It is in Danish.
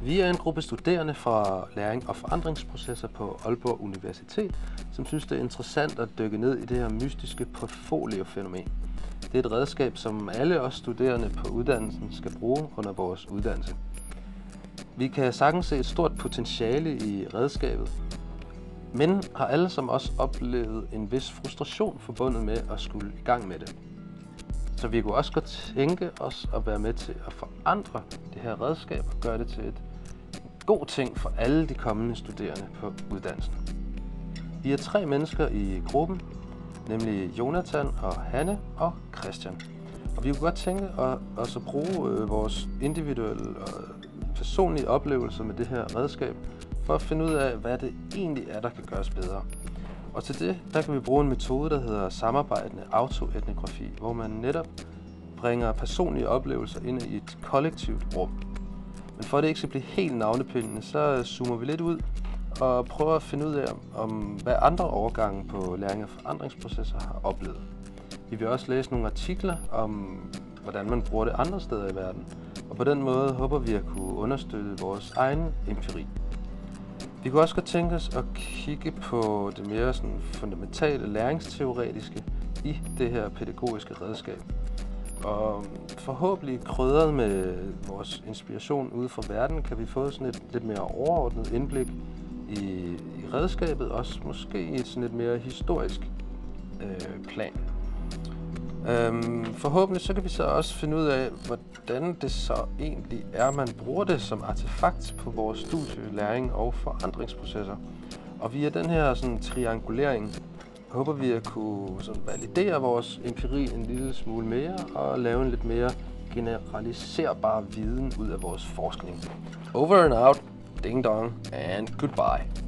Vi er en gruppe studerende fra læring- og forandringsprocesser på Aalborg Universitet, som synes, det er interessant at dykke ned i det her mystiske portfolio-fænomen. Det er et redskab, som alle os studerende på uddannelsen skal bruge under vores uddannelse. Vi kan sagtens se et stort potentiale i redskabet, men har alle som os oplevet en vis frustration forbundet med at skulle i gang med det. Så vi kunne også godt tænke os at være med til at forandre det her redskab og gøre det til en god ting for alle de kommende studerende på uddannelsen. Vi er 3 mennesker i gruppen, nemlig Jonathan og Hanne og Christian. Og vi kunne godt tænke os at bruge vores individuelle og personlige oplevelser med det her redskab for at finde ud af, hvad det egentlig er, der kan gøres bedre. Og til det, der kan vi bruge en metode, der hedder samarbejdende autoetnografi, hvor man netop bringer personlige oplevelser ind i et kollektivt rum. Men for at det ikke skal blive helt navnepillende, så zoomer vi lidt ud og prøver at finde ud af, om hvad andre overgange på læring- og forandringsprocesser har oplevet. Vi vil også læse nogle artikler om, hvordan man bruger det andre steder i verden, og på den måde håber vi at kunne understøtte vores egen empiri. Vi kunne også godt tænke os at kigge på det mere sådan fundamentale læringsteoretiske i det her pædagogiske redskab. Og forhåbentlig krydret med vores inspiration ude fra verden, kan vi få sådan et lidt mere overordnet indblik i redskabet, også måske i et sådan lidt mere historisk plan. Forhåbentlig så kan vi så også finde ud af, hvordan det så egentlig er, man bruger det som artefakt på vores studie, læring og forandringsprocesser. Og via den her sådan triangulering håber vi at kunne sådan validere vores empiri en lille smule mere og lave en lidt mere generaliserbar viden ud af vores forskning. Over and out, ding dong and goodbye.